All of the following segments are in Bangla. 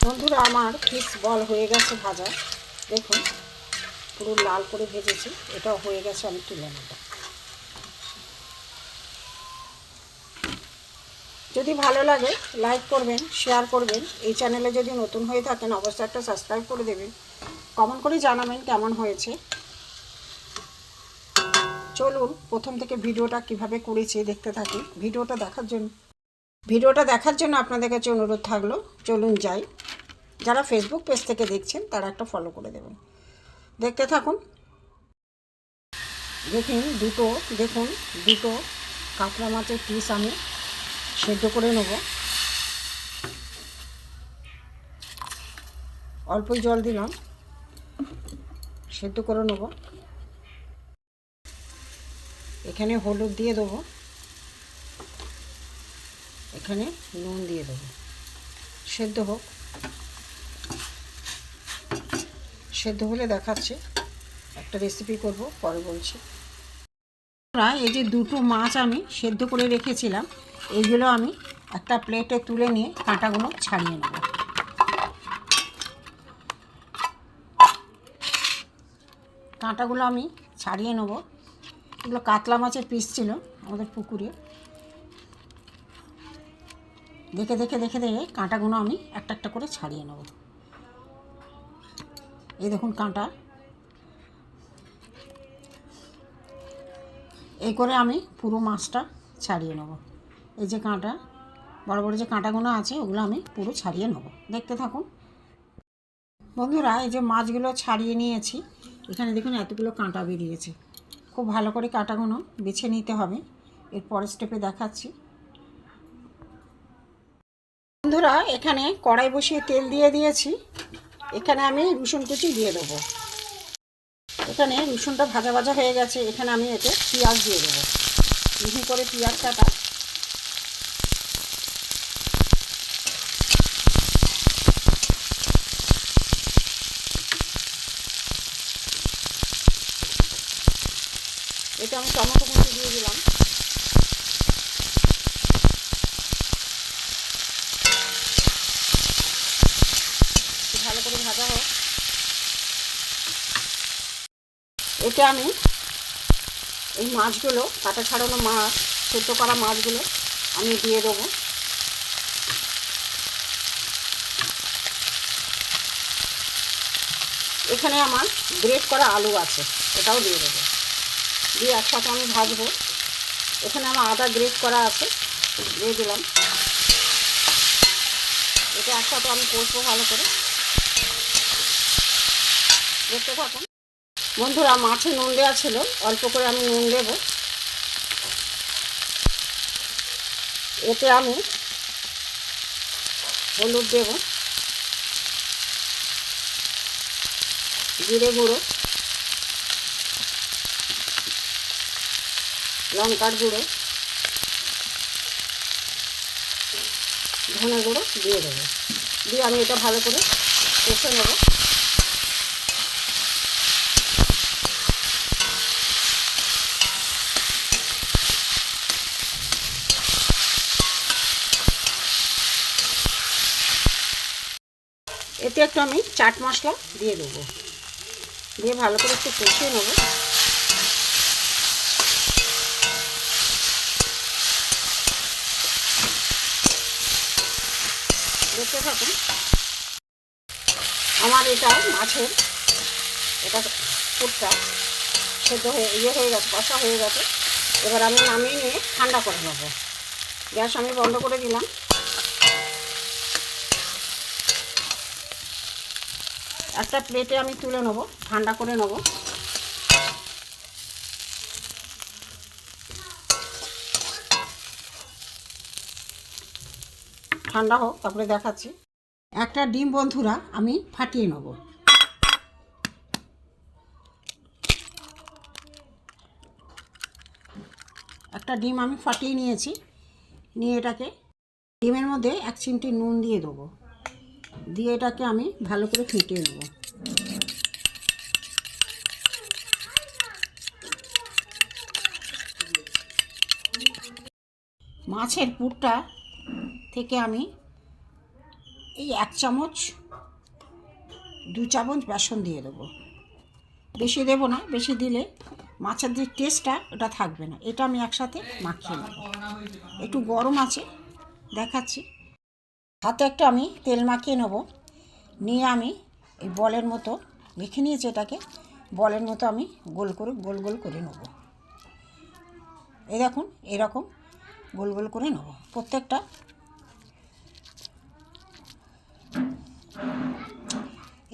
বন্ধুরা, আমার ফিশ বল হয়ে গেছে ভাজা। দেখুন পুরো লাল করে ভেজেছি, এটাও হয়ে গেছে, আমি তুলে নেব। যদি ভালো লাগে লাইক করবেন, শেয়ার করবেন। এই চ্যানেলে যদি নতুন হয়ে থাকেন অবশ্যই একটা সাবস্ক্রাইব করে দেবেন। কমেন্ট করে জানাবেন কেমন হয়েছে। চলুন প্রথম থেকে ভিডিওটা কিভাবে করেছি দেখতে থাকি। ভিডিওটা দেখার জন্য আপনাদের কাছে অনুরোধ থাকলো, চলুন যাই। যারা ফেসবুক পেজ থেকে দেখছেন তারা একটা ফলো করে দেবেন, দেখতে থাকুন। দেখুন দুটো কাতলা মাছের পিস আমি সেদ্ধ করে নেব। অল্পই জল দিলাম, সেদ্ধ করে নেব। এখানে হলুদ দিয়ে দেবো, এখানে নুন দিয়ে দেবো। সেদ্ধ হোক, সেদ্ধ হলে দেখাচ্ছি। একটা রেসিপি করব, পরে বলছি। এই যে দুটো মাছ আমি সেদ্ধ করে রেখেছিলাম, এইগুলো আমি একটা প্লেটে তুলে নিয়ে কাঁটাগুলো ছাড়িয়ে নেব। কাঁটাগুলো আমি ছাড়িয়ে নেব। এগুলো কাতলা মাছের পিস ছিল আমাদের পুকুরে। দেখে কাঁটাগুলো আমি একটা একটা করে ছাড়িয়ে নেব। এই দেখুন কাঁটা, এই করে আমি পুরো মাছটা ছাড়িয়ে নেব। এই যে কাঁটা, বড় বড় যে কাঁটাগুলো আছে ওগুলো আমি পুরো ছাড়িয়ে নেব, দেখতে থাকুন। বন্ধুরা, এই যে মাছগুলো ছাড়িয়ে নিয়েছি, এখানে দেখুন এতগুলো কাঁটা বেরিয়েছে। খুব ভালো করে কাঁটাগুলো বেছে নিতে হবে, এর পরের স্টেপে দেখাচ্ছি। বন্ধুরা, এখানে কড়াই বসিয়ে তেল দিয়ে দিয়েছি। এখানে আমি রসুন কুচি দিয়ে দেবো। এখানে রসুনটা ভাজা ভাজা হয়ে গেছে, এখানে আমি এতে পেঁয়াজ দিয়ে দেবো। মিহি করে পেঁয়াজ কাটা। এটা আমি টমেটো কুচি দিয়ে দিলাম। ভালো করে ভাজা হোক। এতে আমি এই মাছগুলো, কাটা ছাড়ানো মাছ, সেদ্ধ করা মাছগুলো আমি দিয়ে দেবো। এখানে আমার গ্রেট করা আলু আছে, এটাও দিয়ে দেবো। দিয়ে একসাথে আমি ভাজবো। এখানে আমার আদা গ্রেট করা আছে, দিয়ে দিলাম। এটা একসাথে আমি কষবো ভালো করে, দেখতে থাকুন। বন্ধুরা, মাছে নুন দেওয়া ছিল, অল্প করে আমি নুন দেব। এতে আমি হলুদ দেব, জিরে গুঁড়ো, লঙ্কার গুঁড়ো, ধনে গুঁড়ো দিয়ে দেবো। দিয়ে আমি এটা ভালো করে কষে নেব। এতে একটু আমি চাট মশলা দিয়ে দেবো, দিয়ে ভালো করে একটু কষিয়ে নেব। দেখতে থাকুন। আমার এটা মাছের পুরটা সেদ্ধ হয়ে গেছে, কষা হয়ে গেছে। এবার আমি নামিয়ে নিয়ে ঠান্ডা করে নেব। গ্যাস আমি বন্ধ করে দিলাম। একটা প্লেটে আমি তুলে নেব, ঠান্ডা করে নেব। ঠান্ডা হোক, তারপরে দেখাচ্ছি। একটা ডিম বন্ধুরা আমি ফাটিয়ে নেব। একটা ডিম আমি ফাটিয়ে নিয়েছি। নিয়ে এটাকে ডিমের মধ্যে 1 চিমটি নুন দিয়ে দেবো। দিয়ে এটাকে আমি ভালো করে ফেটিয়ে নেব। মাছের পুরটা থেকে আমি এই 1 চামচ 2 চামচ বেসন দিয়ে দেবো। বেশি দেবো না, বেশি দিলে মাছের যে টেস্টটা ওটা থাকবে না। এটা আমি একসাথে মাখিয়ে নেব। একটু গরম আছে, দেখাচ্ছি। হাতে একটা আমি তেল মাখিয়ে নেব, নিয়ে আমি এই বলের মতো মেখে নিয়েছি, এটাকে বলের মতো আমি গোল গোল করে নেব। এই দেখুন, এরকম গোল গোল করে নেব প্রত্যেকটা।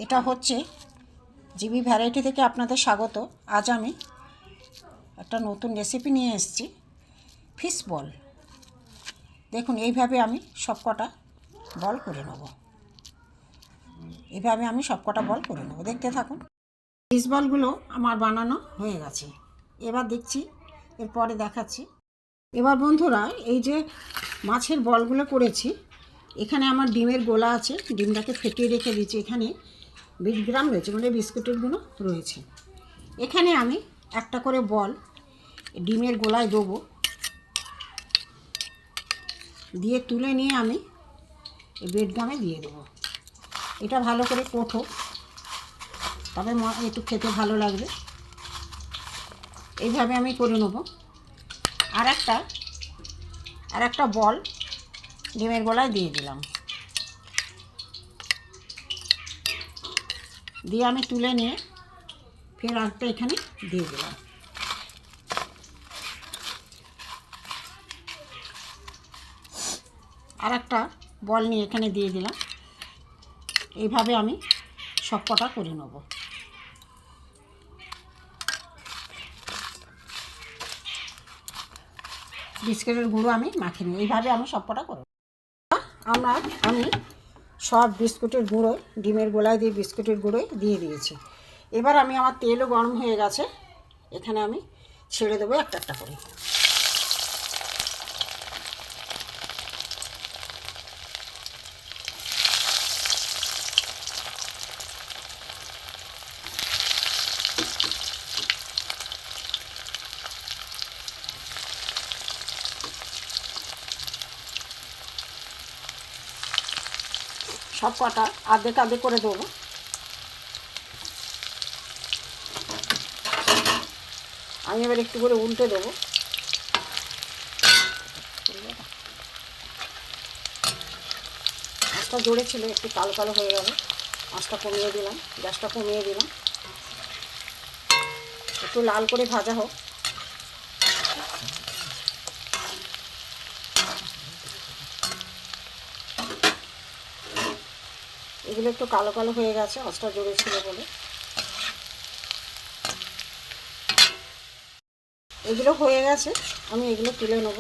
এটা হচ্ছে জিবি ভ্যারাইটি থেকে আপনাদের স্বাগত। আজ আমি একটা নতুন রেসিপি নিয়ে এসেছি, ফিশ বল। দেখুন, এইভাবে আমি সবকটা বল করে নেব। এইভাবে আমি সবকটা বল করে নেব, দেখতে থাকুন। ফিশ বলগুলো আমার বানানো হয়ে গেছে। এবার দেখছি, এরপরে দেখাচ্ছি। এবার বন্ধুরা, এই যে মাছের বলগুলো করেছি, এখানে আমার ডিমের গোলা আছে, ডিমটাকে ফেটিয়ে রেখে দিয়েছি। এখানে 20 গ্রাম রয়েছে, মানে বিস্কুটের গুঁড়ো রয়েছে। এখানে আমি একটা করে বল ডিমের গোলায় দেবো, দিয়ে তুলে নিয়ে আমি বেডগামে দিয়ে দেবো। এটা ভালো করে কোট হোক, তবে একটু খেতে ভালো লাগবে। এইভাবে আমি করে নেব। আর একটা বল ডিমের গোলায় দিয়ে দিলাম, দিয়ে আমি তুলে নিয়ে ফের আরেকটা এখানে দিয়ে দিলাম। আর একটা বল নিয়ে এখানে দিয়ে দিলাম। এইভাবে আমি সব কটা করে নেব। বিস্কুটের গুঁড়ো আমি মাখিয়ে নিই, এইভাবে আমি সব কটা করব। আমি সব বিস্কুটের গুঁড়ো ডিমের গোলায় দিয়ে বিস্কুটের গুঁড়োই দিয়ে দিয়েছি। এবার আমার তেলও গরম হয়ে গেছে, এখানে আমি ছেড়ে দেবো একটা একটা করে। সব কটা আধেক করে দেবো। আমি এবার একটু করে উল্টে দেবো। আঁচটা জোরে ছিল, একটু কালো কালো হয়ে গেল। আঁচটা কমিয়ে দিলাম, গ্যাসটা কমিয়ে দিলাম। একটু লাল করে ভাজা হোক। এগুলো একটু কালো কালো হয়ে গেছে, আঁচটা জোরে ছিল বলে। এগুলো হয়ে গেছে, আমি এগুলো তুলে নেব।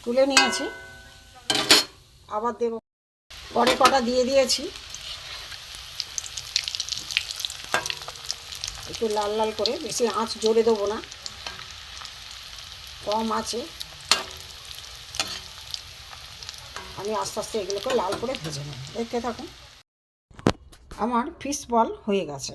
তুলে নিয়েছি, আবার দেব। পরে কটা দিয়ে দিয়েছি, একটু লাল লাল করে, বেশি আঁচ জোরে দেবো না, কম আছে। আমি আস্তে আস্তে এগুলোকে লাল করে ভেজে নেব, দেখতে থাকুন। আমার ফিশ বল হয়ে গেছে।